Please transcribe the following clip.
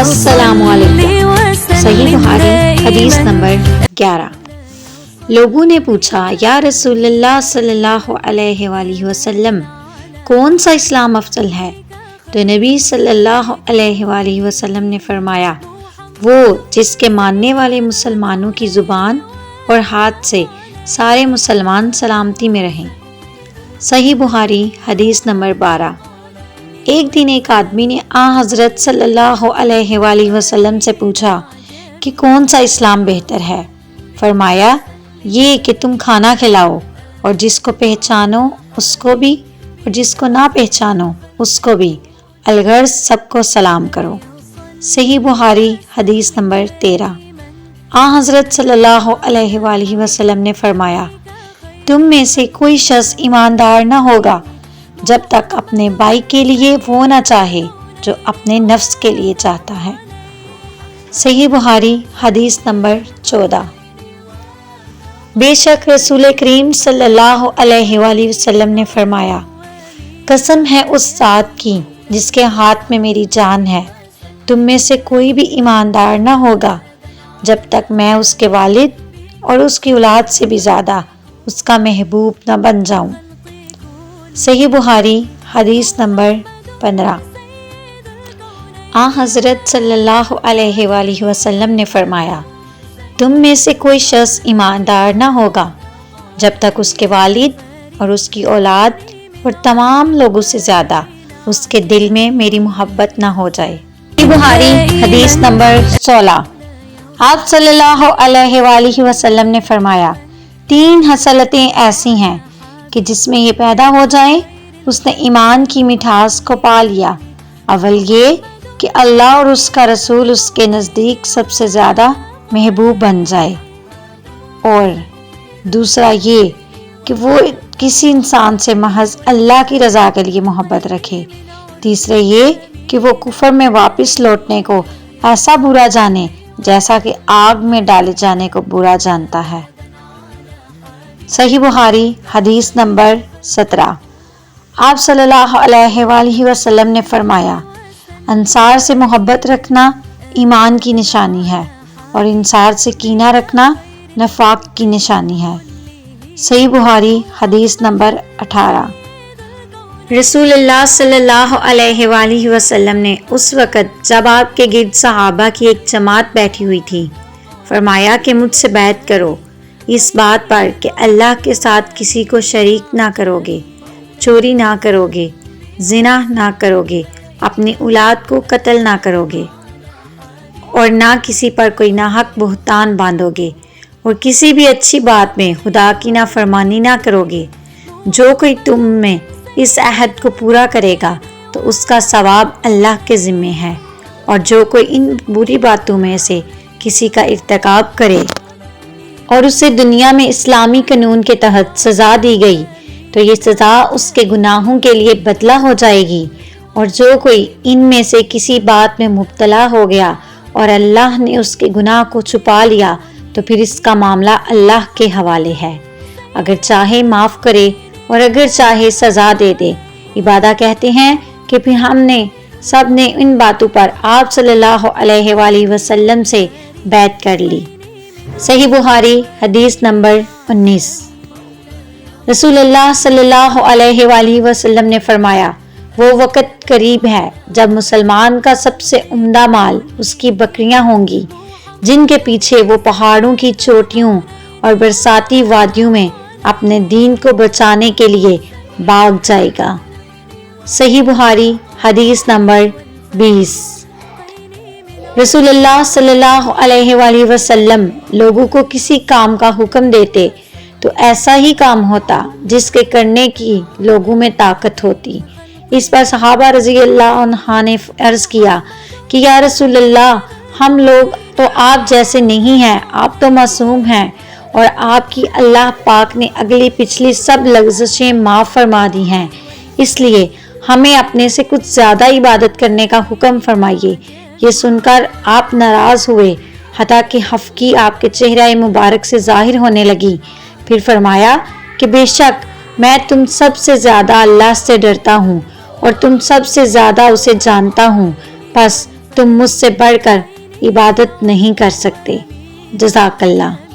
السلام علیکم۔ صحیح بخاری حدیث نمبر 11۔ لوگوں نے پوچھا، یا رسول اللہ صلی اللہ علیہ وآلہ وسلم، کون سا اسلام افضل ہے؟ تو نبی صلی اللہ علیہ وآلہ وسلم نے فرمایا، وہ جس کے ماننے والے مسلمانوں کی زبان اور ہاتھ سے سارے مسلمان سلامتی میں رہیں۔ صحیح بخاری حدیث نمبر 12۔ ایک دن ایک آدمی نے حضرت صلی اللہ علیہ وآلہ وسلم سے پوچھا کہ کون سا اسلام بہتر ہے؟ فرمایا، یہ کہ تم کھانا کھلاؤ اور جس کو پہچانو اس کو بھی اور جس کو نہ پہچانو اس کو بھی، الغرض سب کو سلام کرو۔ صحیح بخاری حدیث نمبر 13۔ حضرت صلی اللہ علیہ وآلہ وسلم نے فرمایا، تم میں سے کوئی شخص ایماندار نہ ہوگا جب تک اپنے بھائی کے لیے وہ نہ چاہے جو اپنے نفس کے لیے چاہتا ہے۔ صحیح بخاری حدیث نمبر 14۔ بے شک رسول کریم صلی اللہ علیہ وآلہ وسلم نے فرمایا، قسم ہے اس ذات کی جس کے ہاتھ میں میری جان ہے، تم میں سے کوئی بھی ایماندار نہ ہوگا جب تک میں اس کے والد اور اس کی اولاد سے بھی زیادہ اس کا محبوب نہ بن جاؤں۔ صحیح بخاری حدیث نمبر 15۔ حضرت صلی اللہ علیہ وآلہ وسلم نے فرمایا، تم میں سے کوئی شخص ایماندار نہ ہوگا جب تک اس کے والد اور اس کی اولاد اور تمام لوگوں سے زیادہ اس کے دل میں میری محبت نہ ہو جائے۔ بخاری حدیث نمبر 16۔ آپ صلی اللہ علیہ وآلہ وسلم نے فرمایا، 3 خصلتیں ایسی ہیں کہ جس میں یہ پیدا ہو جائیں اس نے ایمان کی مٹھاس کو پا لیا۔ اول یہ کہ اللہ اور اس کا رسول اس کے نزدیک سب سے زیادہ محبوب بن جائے، اور دوسرا یہ کہ وہ کسی انسان سے محض اللہ کی رضا کے لیے محبت رکھے، تیسرے یہ کہ وہ کفر میں واپس لوٹنے کو ایسا برا جانے جیسا کہ آگ میں ڈالے جانے کو برا جانتا ہے۔ صحیح بخاری حدیث نمبر 17۔ آپ صلی اللہ علیہ وآلہ وسلم نے فرمایا، انصار سے محبت رکھنا ایمان کی نشانی ہے اور انصار سے کینہ رکھنا نفاق کی نشانی ہے۔ صحیح بخاری حدیث نمبر 18۔ رسول اللہ صلی اللہ علیہ وآلہ وسلم نے اس وقت جب آپ کے گرد صحابہ کی ایک جماعت بیٹھی ہوئی تھی فرمایا کہ مجھ سے بیعت کرو اس بات پر کہ اللہ کے ساتھ کسی کو شریک نہ کرو گے، چوری نہ کرو گے، زنا نہ کرو گے، اپنی اولاد کو قتل نہ کرو گے، اور نہ کسی پر کوئی ناحق بہتان باندھو گے، اور کسی بھی اچھی بات میں خدا کی نافرمانی نہ کرو گے۔ جو کوئی تم میں اس عہد کو پورا کرے گا تو اس کا ثواب اللہ کے ذمے ہے، اور جو کوئی ان بری باتوں میں سے کسی کا ارتکاب کرے اور اسے دنیا میں اسلامی قانون کے تحت سزا دی گئی تو یہ سزا اس کے گناہوں کے لیے بدلہ ہو جائے گی، اور جو کوئی ان میں سے کسی بات میں مبتلا ہو گیا اور اللہ نے اس کے گناہ کو چھپا لیا تو پھر اس کا معاملہ اللہ کے حوالے ہے، اگر چاہے معاف کرے اور اگر چاہے سزا دے دے۔ عبادہ کہتے ہیں کہ پھر ہم نے سب نے ان باتوں پر آپ صلی اللہ علیہ وآلہ وسلم سے بیعت کر لی۔ صحیح بخاری حدیث نمبر 19۔ رسول اللہ صلی اللہ علیہ وآلہ وسلم نے فرمایا، وہ وقت قریب ہے جب مسلمان کا سب سے عمدہ مال اس کی بکریاں ہوں گی، جن کے پیچھے وہ پہاڑوں کی چوٹیوں اور برساتی وادیوں میں اپنے دین کو بچانے کے لیے بھاگ جائے گا۔ صحیح بخاری حدیث نمبر 20۔ رسول اللہ صلی اللہ علیہ وآلہ وسلم لوگوں کو کسی کام کا حکم دیتے تو ایسا ہی کام ہوتا جس کے کرنے کی لوگوں میں طاقت ہوتی۔ اس پر صحابہ رضی اللہ عنہ نے عرض کیا کہ یا رسول اللہ، ہم لوگ تو آپ جیسے نہیں ہیں، آپ تو معصوم ہیں اور آپ کی اللہ پاک نے اگلی پچھلی سب لغزشیں معاف فرما دی ہیں، اس لیے ہمیں اپنے سے کچھ زیادہ عبادت کرنے کا حکم فرمائیے۔ یہ سن کر آپ ناراض ہوئے حتیٰ کہ خفگی آپ کے چہرہ مبارک سے ظاہر ہونے لگی۔ پھر فرمایا کہ بے شک میں تم سب سے زیادہ اللہ سے ڈرتا ہوں اور تم سب سے زیادہ اسے جانتا ہوں، بس تم مجھ سے بڑھ کر عبادت نہیں کر سکتے۔ جزاک اللہ۔